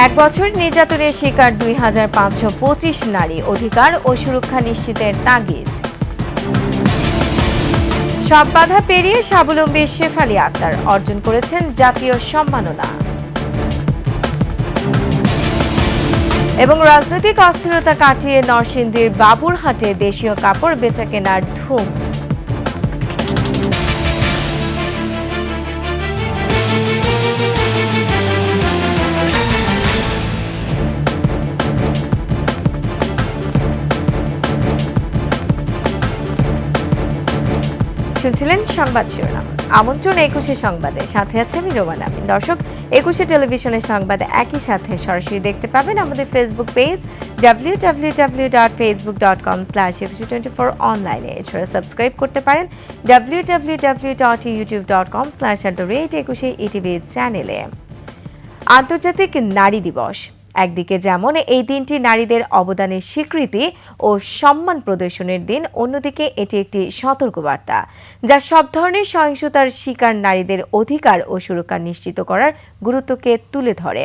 এক বছর নির্যাতনের শিকার ২৫২৫ নারী, অধিকার ও সুরক্ষা নিশ্চিতের তাগিদ। সব বাধা পেরিয়ে স্বাবলম্বী শেফালী আক্তার অর্জন করেছেন জাতীয় সম্মাননা। এবং রাজনৈতিক অস্থিরতা কাটিয়ে নরসিংদীর বাবুরহাটে দেশীয় কাপড় বেচাকেনার ধুম। শুনছিলেন সংবাদ শিরোনাম। আমন্ত্রণ ২১শে সংবাদে, সাথে আছে আমি রোমান আমিন। দর্শক, ২১শে টেলিভিশনের সংবাদে একই সাথে সরাসরি দেখতে পাবেন আমাদের ফেসবুক পেজ www.facebook.com/2124 অনলাইনে। এছাড়া সাবস্ক্রাইব করতে পারেন www.youtube.com/2124 চ্যানেলে। আন্তর্জাতিক নারী দিবস। একদিকে যেমন এই দিনটি নারীদের অবদানের স্বীকৃতি ও সম্মান প্রদর্শনের দিন, অন্যদিকে এটি একটি সতর্কবার্তা যা সব ধরনের সহিংসতার শিকার নারীদের অধিকার ও সুরক্ষা নিশ্চিত করার গুরুত্বকে তুলে ধরে।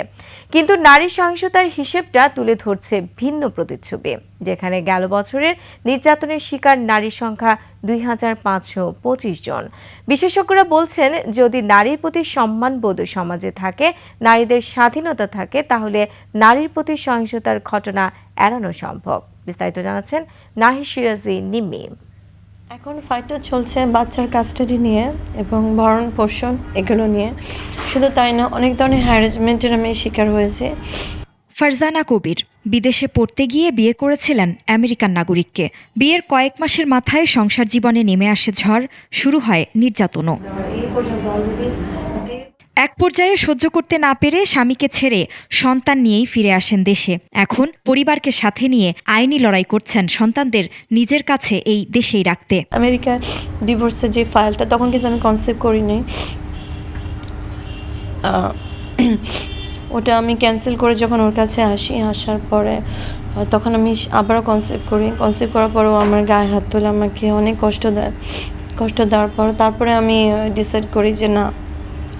কিন্তু নারী সহিংসতার হিসেবটা তুলে ধরছে ভিন্ন প্রতিচ্ছবি, যেখানে গেল বছরের নির্যাতনের শিকার নারীর সংখ্যা ২৫২৫ জন। বিশেষজ্ঞরা বলছেন, যদি নারীর প্রতি সম্মানবোধ সমাজে থাকে, নারীদের স্বাধীনতা থাকে, তাহলে নারীর প্রতি সহিংসতার ঘটনা এড়ানো সম্ভব। বিস্তারিত জানাচ্ছেন নাহিদ সিরাজি নিম্মি। এখন ফাইটটা চলছে বাচ্চার কাস্টাডি নিয়ে এবং ভরণ পোষণ এগুলো নিয়ে। শুধু তাই না, অনেক ধরনের হ্যারাসমেন্টের আমি শিকার হয়েছে। ফারজানা কবির বিদেশে পড়তে গিয়ে বিয়ে করেছিলেন আমেরিকান নাগরিককে। বিয়ের কয়েক মাসের মাথায় সংসার জীবনে নেমে আসে ঝড়, শুরু হয় নির্যাতনও। এক পর্যায়ে সহ্য করতে না পেরে স্বামীকে ছেড়ে সন্তান নিয়েই ফিরে আসেন দেশে। এখন পরিবারকে সাথে নিয়ে আইনি লড়াই করছেন সন্তানদের নিজের কাছে এই দেশেই রাখতে। আমেরিকা ডিভোর্সের যে ফাইলটা, তখন কিন্তু আমি কনসেপ্ট করিনি। ওটা আমি ক্যান্সেল করে যখন ওর কাছে আসার পরে তখন আমি আবারও কনসেপ্ট করি। কনসেপ্ট করার পরেও আমার গায়ে হাত তোলে, আমাকে অনেক কষ্ট দেওয়ার পর তারপরে আমি ডিসাইড করি যে না,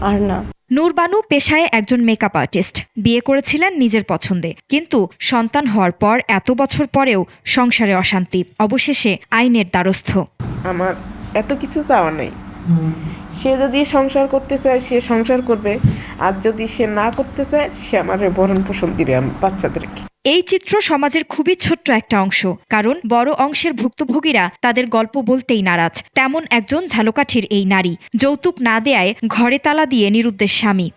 আর না। নূর বানু পেশায় একজন মেকআপ আর্টিস্ট। বিয়ে করেছিলেন নিজের পছন্দে, কিন্তু সন্তান হওয়ার পর এত বছর পরেও সংসারে অশান্তি। অবশেষে আইনের দ্বারস্থ। আমার এত কিছু চাওয়া নেই। সে যদি সংসার করতে চায় সে সংসার করবে, আর যদি সে না করতে চায় সে আমার ভরণ পোষণ দিবে বাচ্চাদেরকে। এই চিত্র সমাজের খুবই ছোট্ট একটা অংশ, কারণ বড় অংশের ভুক্তভোগীরা তাদের গল্প বলতেই নারাজ। তেমন একজন ঝালকাঠির এই নারী। যৌতুক না দেয়ায় ঘরে তালা দিয়ে নিরুদ্দেশ স্বামী।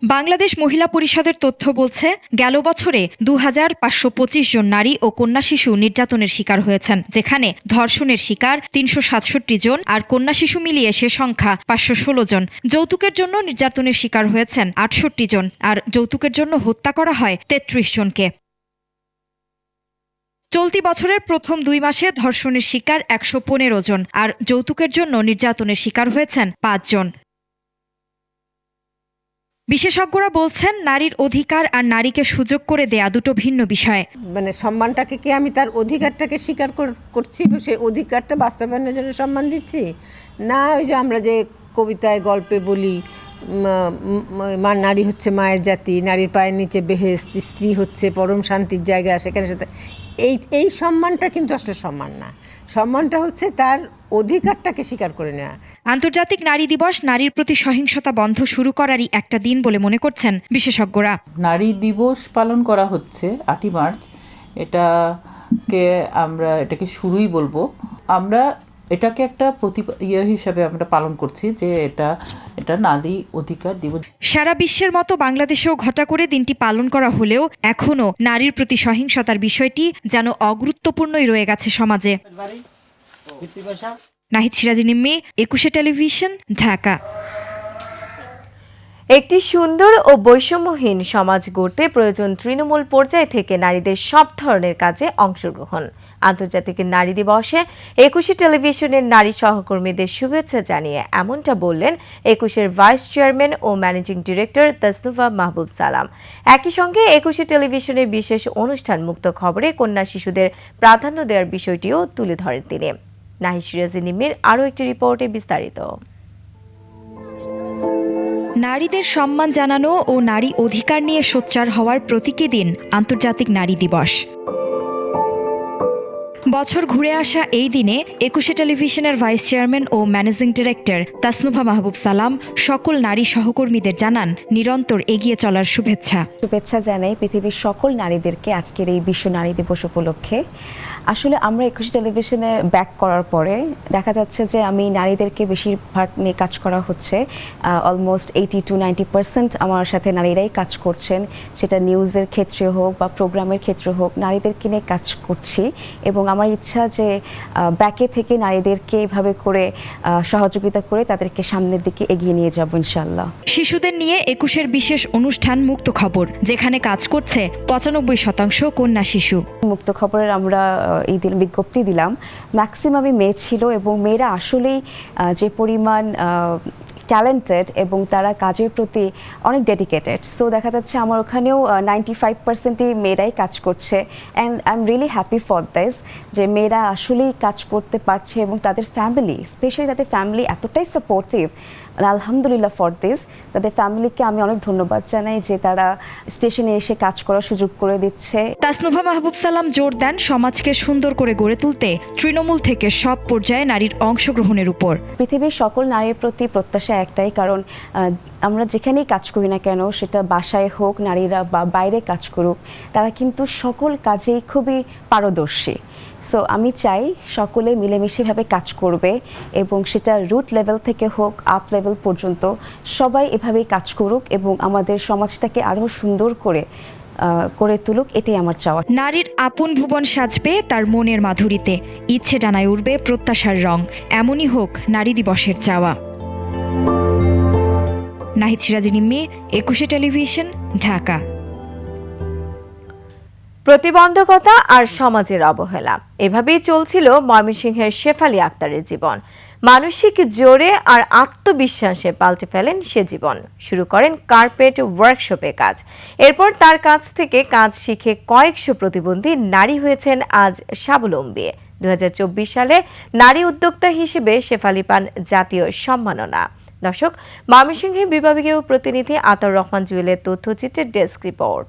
বাংলাদেশ মহিলা পরিষদের তথ্য বলছে, গেল বছরে ২৫২৫ জন নারী ও কন্যা শিশু নির্যাতনের শিকার হয়েছেন, যেখানে ধর্ষণের শিকার ৩৬৭ জন আর কন্যা শিশু মিলিয়ে সে সংখ্যা ৫১৬ জন। যৌতুকের জন্য নির্যাতনের শিকার হয়েছেন ৬৮ জন, আর যৌতুকের জন্য হত্যা করা হয় ৩৩ জনকে। চলতি বছরের প্রথম ২ মাসে ধর্ষণের শিকার ১১৫ জন, আর যৌতুকের জন্য নির্যাতনের শিকার হয়েছেন ৫ জন। বিশেষজ্ঞরা বলছেন, নারীর অধিকার আর নারীকে সুযোগ করে দেয়া দুটো ভিন্ন বিষয়। মানে সম্মানটাকে কি আমি তার অধিকারটাকে স্বীকার করছি, সেই অধিকারটা বাস্তবায়নের জন্য সম্মান দিচ্ছি না? ওই যে আমরা যে কবিতায় গল্পে বলি, নারী হচ্ছে মায়ের জাতি, নারীর পায়ের নিচে বেহেশত, স্ত্রী হচ্ছে পরম শান্তির জায়গা, সেখানে সাথে এই সম্মানটা কিন্তু আসলে সম্মান না। সম্মানটা হচ্ছে তার অধিকারটাকে স্বীকার করে নেওয়া। আন্তর্জাতিক নারী দিবস নারীর প্রতি সহিংসতা বন্ধ শুরু করারই একটা দিন বলে মনে করছেন বিশেষজ্ঞরা। নারী দিবস পালন করা হচ্ছে ৮ই মার্চ। এটাকে শুরুই বলবো। আমরা এটাকে একটা হিসাবে আমরা পালন করছি, যে এটা নারী অধিকার দিবস। সারা বিশ্বের মতো বাংলাদেশেও ঘটা করে দিনটি পালন করা হলেও এখনও নারীর প্রতি সহিংসতার বিষয়টি যেন অগুরুত্বপূর্ণই রয়ে গেছে সমাজে। নাহিদ সিরাজি নিম্মি, ২১শে টেলিভিশন, ঢাকা। একটি সুন্দর ও বৈষম্যহীন সমাজ গড়তে প্রয়োজন তৃণমূল পর্যায় থেকে নারীদের সব ধরনের কাজে অংশগ্রহণ। আন্তর্জাতিক নারী দিবসে ২১শে টেলিভিশনের নারী সহকর্মীদের শুভেচ্ছা জানিয়ে এমনটা বললেন ২১এর ভাইস চেয়ারম্যান ও ম্যানেজিং ডিরেক্টর তাসনুভা মাহবুব সালাম। একই সঙ্গে ২১শে টেলিভিশনের বিশেষ অনুষ্ঠান মুক্ত খবরে কন্যা শিশুদের প্রাধান্য দেওয়ার বিষয়টিও তুলে ধরেন তিনি। নাহিদ সিরাজি নিম্মির আরও একটি রিপোর্টে বিস্তারিত। নারীদের সম্মান জানানো ও নারী অধিকার নিয়ে সোচ্চার হওয়ার প্রতীকী দিন আন্তর্জাতিক নারী দিবস। বছর ঘুরে আসা এই দিনে ২১শে টেলিভিশনের ভাইস চেয়ারম্যান ও ম্যানেজিং ডিরেক্টর তাসনুভা মাহবুব সালাম সকল নারী সহকর্মীদের জানান নিরন্তর এগিয়ে চলার শুভেচ্ছা। শুভেচ্ছা জানাই পৃথিবীর সকল নারীদেরকে আজকের এই বিশ্ব নারী দিবস উপলক্ষে। আসলে আমরা ২১শে টেলিভিশনে ব্যাক করার পরে দেখা যাচ্ছে যে আমি নারীদেরকে বেশিরভাগ নিয়ে কাজ করা হচ্ছে, অলমোস্ট 80 to 90% আমার সাথে নারীরাই কাজ করছেন, সেটা নিউজের ক্ষেত্রে হোক বা প্রোগ্রামের ক্ষেত্রে হোক, নারীদেরকে নিয়ে কাজ করছি। এবং আমার ইচ্ছা যে ব্যাকে থেকে নারীদেরকে এভাবে করে সহযোগিতা করে তাদেরকে সামনের দিকে এগিয়ে নিয়ে যাব ইনশাল্লাহ। শিশুদের নিয়ে ২১এর বিশেষ অনুষ্ঠান মুক্ত খবর, যেখানে কাজ করছে ৯৫% কন্যা শিশু। মুক্ত খবরের আমরা এই দিন বিজ্ঞপ্তি দিলাম, ম্যাক্সিমামই মেয়ে ছিল এবং মেয়েরা আসলেই যে পরিমাণ ট্যালেন্টেড এবং তারা কাজের প্রতি অনেক ডেডিকেটেড। সো দেখা যাচ্ছে আমার ওখানেও 95%ই মেয়েরাই কাজ করছে, and I am really happy for this যে মেয়েরা আসলেই কাজ করতে পারছে এবং তাদের ফ্যামিলি, স্পেশালি তাদের ফ্যামিলি এতটাই সাপোর্টিভ। আলহামদুলিল্লাহ ফর দিস। তাদের ফ্যামিলিকে আমি অনেক ধন্যবাদ জানাই যে তারা স্টেশনে এসে কাজ করার সুযোগ করে দিচ্ছে। তাসনুভা মাহবুব সালাম জোর দেন সমাজকে সুন্দর করে গড়ে তুলতে তৃণমূল থেকে সব পর্যায়ে নারীর অংশগ্রহণের উপর। পৃথিবীর সকল নারীর প্রতি প্রত্যাশা একটাই, কারণ আমরা যেখানেই কাজ করি না কেন, সেটা বাসায় হোক নারীরা বা বাইরে কাজ করুক, তারা কিন্তু সকল কাজেই খুবই পারদর্শী। সো আমি চাই সকলে মিলেমিশেভাবে কাজ করবে এবং সেটা রুট লেভেল থেকে হোক আপ লেভেল পর্যন্ত সবাই এভাবেই কাজ করুক এবং আমাদের সমাজটাকে আরও সুন্দর করে তুলুক, এটাই আমার চাওয়া। নারীর আপন ভুবন সাজবে তার মনের মাধুরীতে, ইচ্ছে ডানায় উঠবে প্রত্যাশার রং, এমনই হোক নারী দিবসের চাওয়া। নাহিদ সিরাজি নিম্মি, ২১শে টেলিভিশন, ঢাকা। প্রতিবন্ধকতা আর সমাজের অবহেলা, এভাবেই চলছিল ময়মনসিংহের শেফালী আক্তারের জীবন। মানসিক জোরে আর আত্মবিশ্বাসে পাল্টে ফেলেন সে জীবন, শুরু করেন কার্পেট ওয়ার্কশপে কাজ। এরপর তার কাছ থেকে কাজ শিখে কয়েকশো প্রতিবন্ধী নারী হয়েছেন আজ স্বাবলম্বী। ২০২৪ সালে নারী উদ্যোক্তা হিসেবে শেফালী পান জাতীয় সম্মাননা। দর্শক, ময়মনসিংহের বিভাগীয় প্রতিনিধি আতাউর রহমান জুয়েলের তথ্যচিত্রের ডেস্ক রিপোর্ট।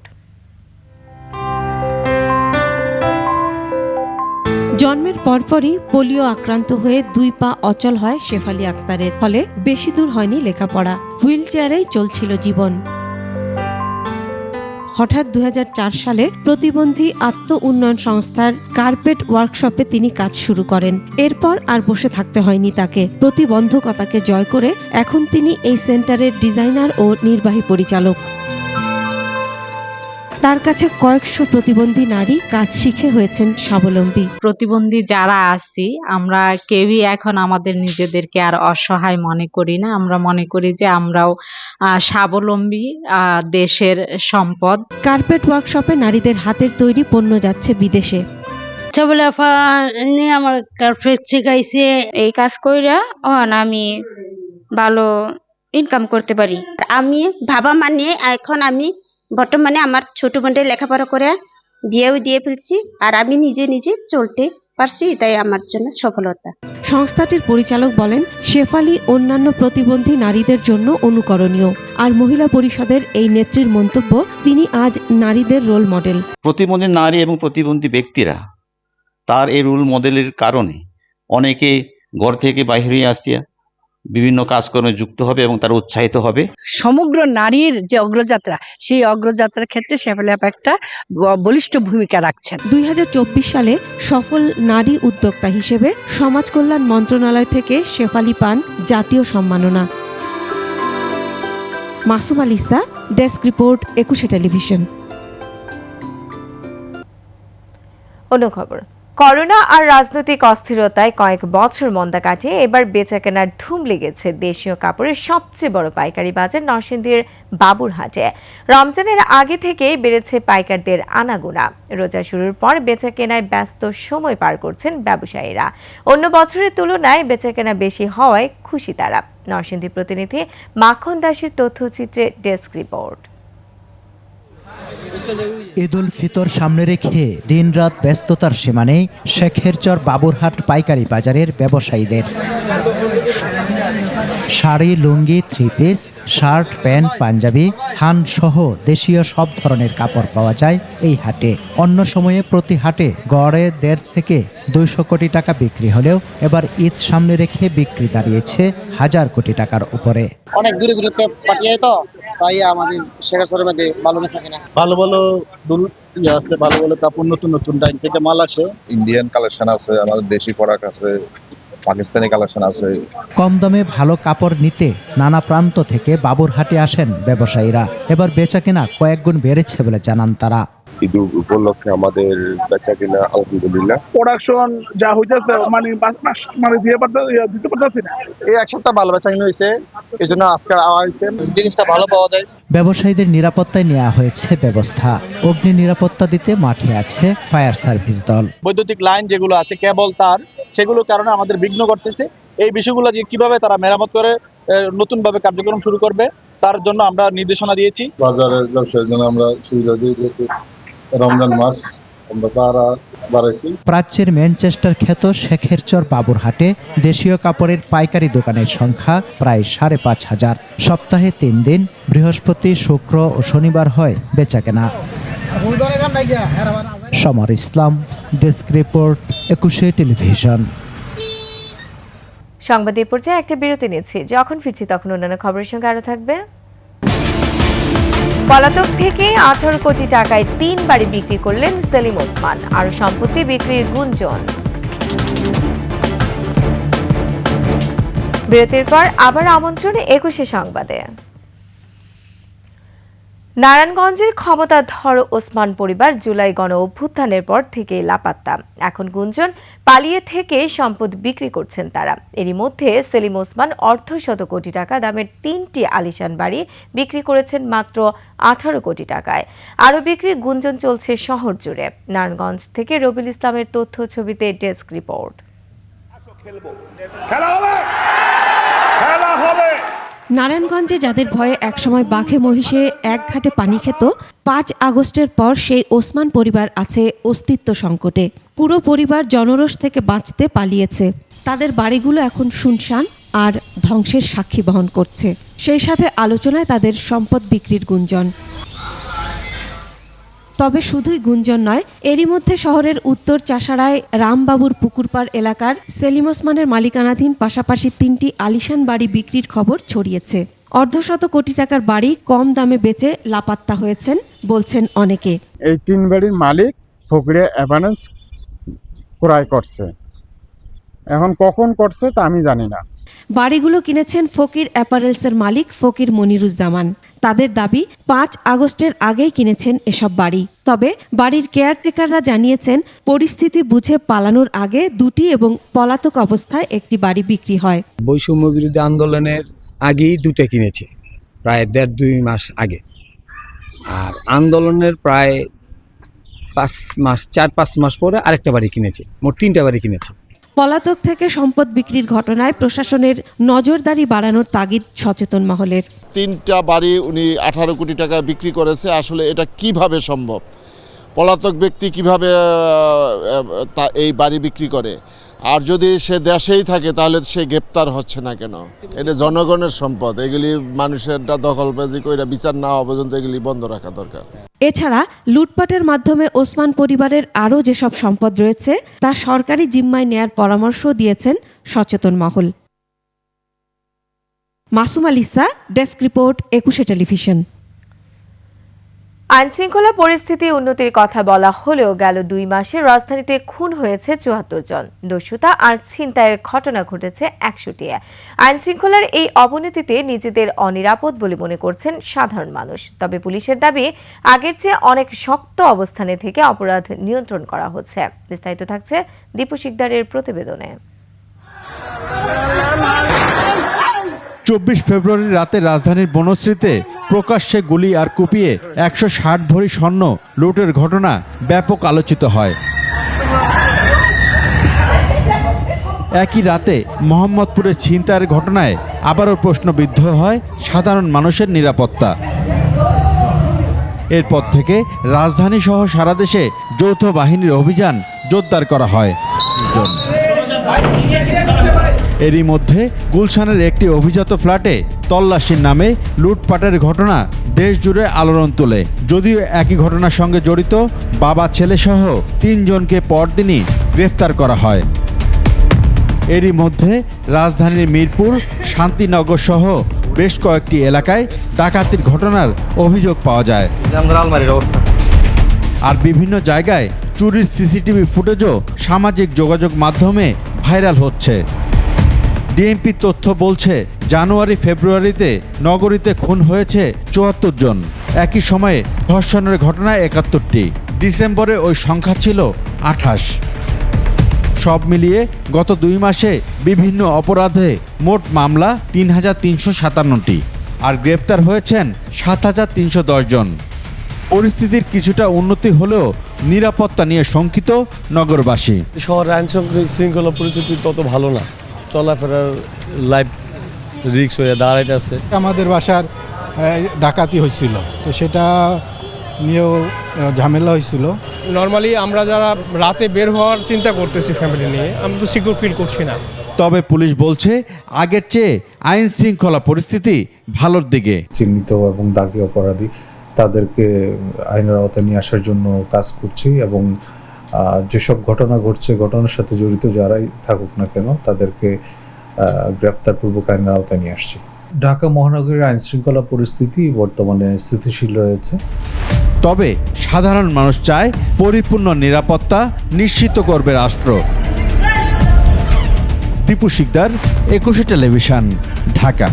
জন্মের পরপরই পোলিও আক্রান্ত হয়ে ২ পা অচল হয় শেফালী আক্তারের, ফলে বেশি দূর হয়নি লেখাপড়া, হুইল চেয়ারেই চলছিল জীবন। হঠাৎ ২০০৪ সালে প্রতিবন্ধী আত্ম উন্নয়ন সংস্থার কার্পেট ওয়ার্কশপে তিনি কাজ শুরু করেন। এরপর আর বসে থাকতে হয়নি তাকে। প্রতিবন্ধকতাকে জয় করে এখন তিনি এই সেন্টারের ডিজাইনার ও নির্বাহী পরিচালক। তার কাছে কয়েকশো প্রতিবন্ধী নারী কাজ শিখে হয়েছেন স্বাবলম্বী। প্রতিবন্ধী যারা আছি আমরা কেউই এখন আমাদের নিজেদেরকে আর অসহায় মনে করি না, আমরা মনে করি যে আমরাও স্বাবলম্বী, দেশের সম্পদ। কার্পেট ওয়ার্কশপে নারীদের হাতের তৈরি পণ্য যাচ্ছে বিদেশে। আমার কার্পেট শিখাইছে, এই কাজ কইরা আমি ভালো ইনকাম করতে পারি। আমি ভাবা মানে এখন আমি বর্তমানে আমার ছোট বোনদের লেখাপড়া করে বিয়েও দিয়ে ফেলছি, আর আমি নিজে নিজে চলতে পারছি, তাই আমার জন্য সফলতা। সংস্থাটির পরিচালক বলেন, শেফালী অন্যান্য প্রতিবন্ধী নারীদের জন্য অনুকরণীয়। আর মহিলা পরিষদের এই নেত্রীর মন্তব্য, তিনি আজ নারীদের রোল মডেল। প্রতিবন্ধী নারী এবং প্রতিবন্ধী ব্যক্তিরা তার এই রোল মডেলের কারণে অনেকে ঘর থেকে বাইরে আসছে, বিভিন্ন কাজকর্মে যুক্ত হবে এবং তারা উৎসাহিত হবে। সমগ্র নারীর যে অগ্রযাত্রা, সেই অগ্রযাত্রার ক্ষেত্রে শেফালী আপা একটা বলিষ্ঠ ভূমিকা রাখছেন। ২০২৪ সালে সফল নারী উদ্যোক্তা হিসেবে সমাজ কল্যাণ মন্ত্রণালয় থেকে শেফালী পান জাতীয় সম্মাননা। মাসুম আলিসা, ডেস্ক রিপোর্ট, ২১শে টেলিভিশন। অন্য খবর, করোনা আর রাজনৈতিক অস্থিরতায় কয়েক বছর মন্দা কাটিয়ে এবার বেচাকেনার ধুম লেগেছে দেশীয় কাপড়ের সবচেয়ে বড় পাইকারি বাজার নরসিংদীর বাবুরহাটে। রমজানের আগে থেকেই বেড়েছে পাইকারদের আনাগোনা। রোজা শুরুর পর বেচাকেনায় ব্যস্ত সময় পার করছেন ব্যবসায়ীরা। অন্য বছরের তুলনায় বেচাকেনা বেশি হওয়ায় খুশি তারা। নরসিংদী প্রতিনিধি মাখন দাসের তথ্যচিত্রে ডেস্ক রিপোর্ট। ঈদুল ফিতর সামনে রেখে দিনরাত ব্যস্ততার সীমা নেই শেখেরচর বাবুরহাট পাইকারি বাজারের ব্যবসায়ীদের। Sari, lungi, three piece, shirt, pant, panjabi, থান সহ দেশীয় সব ধরনের কাপড় পাওয়া যায় এই হাটে। অন্য সময়ে প্রতি হাটে গড়ে 1.5 থেকে 200 কোটি টাকা বিক্রি হলেও এবার ঈদ সামনে রেখে বিক্রি দাঁড়িয়েছে 1000 কোটি টাকার উপরে। অনেক দূরে দূরে পাঠিয়ে তো তাই আমাদের শেখার মধ্যে ভালো মেশা কিনা ভালো ভালো আছে, ভালো ভালো কাপড়, নতুন নতুন ডাইন থেকে মাল আসে। ইন্ডিয়ান কালেকশন আছে, আমাদের দেশি প্রোডাক্ট আছে, পাকিস্তানি কালেকশন আছে। কম দামে ভালো কাপড় নিতে নানা প্রান্ত থেকে বাবুরহাটে আসেন ব্যবসায়ীরা। এবার বেচাকেনা কয়েক গুণ বেড়েছে বলে জানান তারা। ঈদ উপলক্ষে আমাদের বেচাকেনা আলহামদুলিল্লাহ। প্রোডাকশন যা হইতেছে মানে দিতে পারতেছি না। এই এক সপ্তাহ ভালো বেচাকেনা হয়েছে, এই জন্য আজকে হয়েছে, জিনিসটা ভালো পাওয়া যায়। ব্যবসায়ীদের নিরাপত্তায় নেওয়া হয়েছে ব্যবস্থা। অগ্নি নিরাপত্তা দিতে মাঠে আছে ফায়ার সার্ভিস দল। বৈদ্যুতিক লাইন যেগুলো আছে, কেবল তার, সেগুলোর কারণে আমাদের বিঘ্ন করতেছে। এই বিষয়গুলো যে কিভাবে তারা মেরামত করে নতুন ভাবে কার্যক্রম শুরু করবে তার জন্য আমরা নির্দেশনা দিয়েছি। বাজারের ব্যবসায়ের জন্য আমরা সুবিধা দিয়ে যেহেতু রমজান মাস আমরা তারা বাড়াইছি। প্রাচ্যের ম্যানচেস্টার খ্যাত শেখেরচর বাবুরহাটে দেশীয় কাপড়ের পাইকারি দোকানের সংখ্যা প্রায় 5,500। সপ্তাহে 3 দিন বৃহস্পতি, শুক্র ও শনিবার হয় বেচাকেনা। সমর ইসলাম, ডেস্ক রিপোর্ট, 21 টেলিভিশন। সংবাদ এই পর্যায়ে একটা বিরতি নিচ্ছি, যখন ফিরছি তখন অন্যান্য খবরের সঙ্গে আরো থাকবে। পলাতক থেকে 18 কোটি টাকায় 3 বাড়ি বিক্রি করলেন সেলিম ওসমান, আরো সম্পত্তি বিক্রির গুঞ্জন। বিরতির পর আবার আমন্ত্রণ 21 সংবাদে। নারায়ণগঞ্জের ক্ষমতাধর ওসমান পরিবার জুলাই গণ অভ্যুত্থানের পর থেকে লাপাত্তা। এখন গুঞ্জন পালিয়ে থেকে সম্পদ বিক্রি করছেন তারা। এরই মধ্যে সেলিম ওসমান অর্ধশত কোটি টাকা দামের 3টি আলিশান বাড়ি বিক্রি করেছেন মাত্র 18 কোটি টাকায়। আরও বিক্রির গুঞ্জন চলছে শহর জুড়ে। নারায়ণগঞ্জ থেকে রবিউল ইসলামের তথ্য ছবিতে ডেস্ক রিপোর্ট। নারায়ণগঞ্জে যাদের ভয়ে একসময় বাঘে মহিষে এক ঘাটে পানি খেত, 5 আগস্টের পর সেই ওসমান পরিবার আছে অস্তিত্ব সংকটে। পুরো পরিবার জনরোষ থেকে বাঁচতে পালিয়েছে। তাদের বাড়িগুলো এখন শুনশান আর ধ্বংসের সাক্ষী বহন করছে। সেই সাথে আলোচনায় তাদের সম্পদ বিক্রির গুঞ্জন। তবে শুধুই গুঞ্জন নয়, এরই মধ্যে শহরের উত্তর চাষাড়ায় রামবাবুর পুকুরপাড় এলাকার সেলিম ওসমানের মালিকানাধীন পাশাপাশি 3টি আলিশান বাড়ি বিক্রির খবর ছড়িয়েছে। অর্ধশত কোটি টাকার বাড়ি কম দামে বেচে লাপাত্তা হয়েছেন বলছেন অনেকে। এই 3 বাড়ির মালিক ফকিরে অ্যাভারেন্স ক্রয় করছে, এখন কখন করছে তা আমি জানি না। বাড়িগুলো কিনেছেন ফকির অ্যাপারেলসের মালিক ফকির মনিরুজ্জামান। তাদের দাবি 5 আগস্টের আগেই কিনেছেন এসব বাড়ি। তবে বাড়ির কেয়ারটেকাররা জানিয়েছেন পরিস্থিতি বুঝে পালানোর আগে 2টি এবং পলাতক অবস্থায় একটি বাড়ি বিক্রি হয়। বৈষম্য বিরোধী আন্দোলনের আগেই 2টা কিনেছে, প্রায় 1.5-2 মাস আগে। আর আন্দোলনের প্রায় 4-5 মাস পরে আরেকটা বাড়ি কিনেছে, মোট 3টা বাড়ি কিনেছে। পলাতক থেকে সম্পদ বিক্রির ঘটনায় প্রশাসনের নজরদারি বাড়ানোর তাগিদ সচেতন মহলের। 3টা বাড়ি উনি 18 কোটি টাকা বিক্রি করেছে। আসলে এটা কিভাবে সম্ভব? পলাতক ব্যক্তি কিভাবে এই বাড়ি বিক্রি করে? আর যদি সে দেশেই থাকে তাহলে সে গ্রেপ্তার হচ্ছে না কেন? এটা জনগণের সম্পদ, এগুলি মানুষের দখলবাজি কইরা বিচার না হওয়া পর্যন্ত এগুলি বন্ধ রাখা দরকার। এছাড়া লুটপাটের মাধ্যমে ওসমান পরিবারের আরও যেসব সম্পদ রয়েছে তা সরকারি জিম্মায় নেয়ার পরামর্শ দিয়েছেন সচেতন মহল। Masum আলিসা, desk report, 21 television. আইনশৃঙ্খলা পরিস্থিতি উন্নতির কথা বলা হলেও গেল 2 মাসে রাজধানীতে খুন হয়েছে 74 জন। দস্যুতা আর ছিনতাইয়ের ঘটনা ঘটেছে 100টি। আইনশৃঙ্খলার এই অবনতিতে নিজেদের অনিরাপদ বলে মনে করছেন সাধারণ মানুষ। তবে পুলিশের দাবি আগের চেয়ে অনেক শক্ত অবস্থানে থেকে অপরাধ নিয়ন্ত্রণ করা হচ্ছে। বিস্তারিত থাকছে দীপু শিকদারের প্রতিবেদনে। 24 ফেব্রুয়ারি রাতে রাজধানীর বনশ্রীতে প্রকাশ্যে গুলি আর কুপিয়ে 160 ভরি স্বর্ণ লুটের ঘটনা ব্যাপক আলোচিত হয়। একই রাতে মোহাম্মদপুরের ছিনতাইয়ের ঘটনায় আবারও প্রশ্নবিদ্ধ হয় সাধারণ মানুষের নিরাপত্তা। এরপর থেকে রাজধানী সহ সারা দেশে যৌথ বাহিনীর অভিযান জোরদার করা হয়। এরই মধ্যে গুলশানের একটি অভিজাত ফ্ল্যাটে তল্লাশির নামে লুটপাটের ঘটনা দেশ জুড়ে আলোড়ন তোলে। যদিও একই ঘটনার সঙ্গে জড়িত বাবা ছেলেসহ 3 জনকে পরদিনই গ্রেফতার করা হয়। এরই মধ্যে রাজধানীর মিরপুর, শান্তিনগর সহ বেশ কয়েকটি এলাকায় ডাকাতির ঘটনার অভিযোগ পাওয়া যায়। আর বিভিন্ন জায়গায় চুরির সিসিটিভি ফুটেজও সামাজিক যোগাযোগ মাধ্যমে ভাইরাল হচ্ছে। ডিএমপি তথ্য বলছে, জানুয়ারি-ফেব্রুয়ারিতে নগরীতে খুন হয়েছে 74 জন। একই সময়ে ধর্ষণের ঘটনায় 71টি। ডিসেম্বরে ওই সংখ্যা ছিল 28। সব মিলিয়ে গত 2 মাসে বিভিন্ন অপরাধে মোট মামলা 3357টি, আর গ্রেপ্তার হয়েছেন 7310 জন। পরিস্থিতির কিছুটা উন্নতি হলেও নিরাপত্তা নিয়ে শঙ্কিত নগরবাসী। শহর আইন শৃঙ্খলা পরিস্থিতি তত ভালো না, চলাফেরার লাইফ রিস্ক হয়ে দাঁড়াইতেছে। আমাদের বাসার ডাকাতি হয়েছিল, তো সেটা নিয়েও ঝামেলা হয়েছিল। নর্মালি আমরা যারা রাতে বের হওয়ার চিন্তা করতেছি ফ্যামিলি নিয়ে, আমরা তো সিকিউর ফিল করছি না। তবে পুলিশ বলছে, আগের চেয়ে আইন শৃঙ্খলা পরিস্থিতি ভালোর দিকে। চিহ্নিত এবং দাগি অপরাধী তাদেরকে আইনের আওতায় নিয়ে আসার জন্য কাজ করছি, এবং যেসব ঘটনা ঘটছে, ঘটনার সাথে জড়িত যারাই থাকুক না কেন তাদেরকে গ্রেফতারপূর্বক আইনের আওতায় নিয়ে আসছি। ঢাকা মহানগরীর আইন শৃঙ্খলা পরিস্থিতি বর্তমানে স্থিতিশীল রয়েছে। তবে সাধারণ মানুষ চায় পরিপূর্ণ নিরাপত্তা নিশ্চিত করবে রাষ্ট্র। দীপু শিকদার, 21 টেলিভিশন, ঢাকা।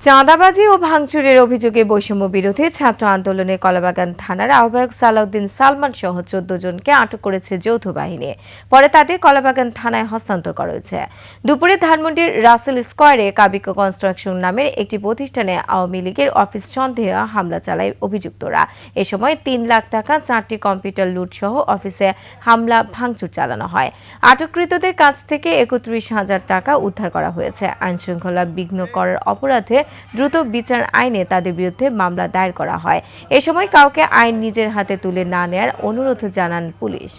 চাঁদাবাজি ও ভাঙচুরের অভিযোগে বৈষম্য বিরোধী ছাত্র আন্দোলনে কলাবাগান থানার আহ্বায়ক সালাউদ্দিন সালমান সহ 14 জনকে আটক করেছে যৌথ বাহিনী। পরে তাদের কলাবাগান থানায় হস্তান্তর করা হয়েছে। দুপুরে ধানমন্ডির রাসেল স্কয়ারে কাবিকো কনস্ট্রাকশন নামের একটি প্রতিষ্ঠানে আওয়ামী লীগের অফিস সন্দেহে হামলা চালায় অভিযুক্তরা। এ সময় 3 লাখ টাকা, 4টি কম্পিউটার লুট সহ অফিসে হামলা ভাঙচুর চালানো হয়। আটককৃতদের কাছ থেকে 31,000 টাকা উদ্ধার করা হয়েছে। আইনশৃঙ্খলা বিঘ্ন করার অপরাধে দ্রুত বিচার আইনে তাদের বিরুদ্ধে মামলা দায়ের করা হয়। এ সময় কাউকে আইন নিজের হাতে তুলে না নেয়ার অনুরোধ জানান পুলিশ।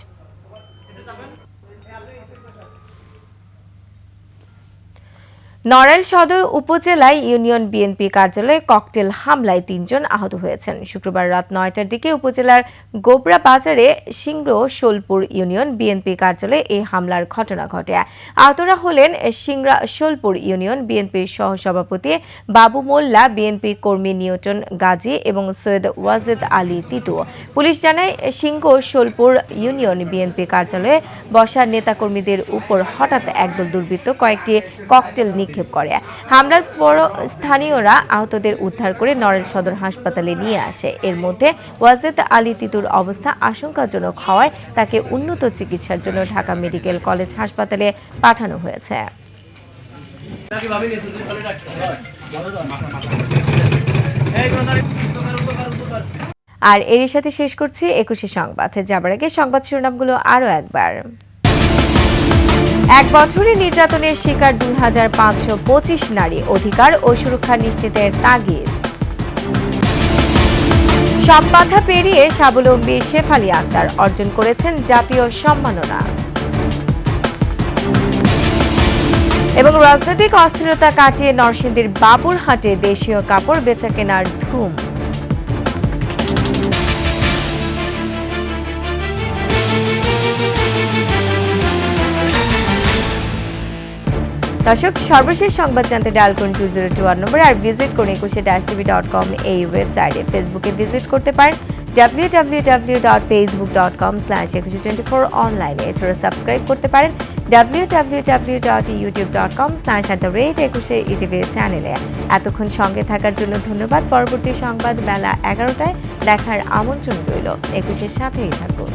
নড়াইল সদর উপজেলায় ইউনিয়ন বিএনপি কার্যালয়ে ককটেল হামলায় 3 জন আহত হয়েছেন। শুক্রবার রাত 9টার দিকে উপজেলার গোবরা বাজারে সিংড় শোলপুর ইউনিয়ন বিএনপি কার্যালয়ে এই হামলার ঘটনা ঘটে। আহতরা হলেন সিংড়া শোলপুর ইউনিয়ন বিএনপির সহসভাপতি বাবু মোল্লা, বিএনপি কর্মী নিউটন গাজী এবং সৈয়দ ওয়াজেদ আলী তিতু। পুলিশ জানায়, সিংহ শোলপুর ইউনিয়ন বিএনপি কার্যালয়ে বসা নেতাকর্মীদের উপর হঠাৎ একদল দুর্বৃত্ত কয়েকটি ককটেল করে। হামলার পর স্থানীয়রা আহতদের উদ্ধার করে নড়াইল সদর হাসপাতালে নিয়ে আসে। এর মধ্যে ওয়াজেদ আলী তিতুর অবস্থা আশঙ্কাজনক হওয়ায় তাকে উন্নত চিকিৎসার জন্য ঢাকা মেডিকেল কলেজ হাসপাতালে পাঠানো হয়েছে। আর এর সাথে শেষ করছি 21 সংবাদ। যাবার আগে সংবাদ শিরোনামগুলো আরো একবার। 1 বছরে নির্যাতনের শিকার 2525 নারী, অধিকার ও সুরক্ষা নিশ্চিতের তাগিদ। সব বাধা পেরিয়ে স্বাবলম্বী শেফালী আক্তার অর্জন করেছেন জাতীয় সম্মাননা। এবং রাজনৈতিক অস্থিরতা কাটিয়ে নরসিংদীর বাবুরহাটে দেশীয় কাপড় বেচাকেনার ধুম। দর্শক, সর্বশেষ সংবাদ জানতে ডায়াল করুন 2021 নম্বরে, আর ভিজিট করুন 21tv.com এই ওয়েবসাইটে। ফেসবুকে ভিজিট করতে পারেন www.facebook.com/2124 অনলাইনে। এছাড়া সাবস্ক্রাইব করতে পারেন www.youtube.com/@21etv চ্যানেলে। এতক্ষণ সঙ্গে থাকার জন্য ধন্যবাদ। পরবর্তী সংবাদ বেলা 11টায় দেখার আমন্ত্রণ রইল। 21-এর সাথেই থাকুন।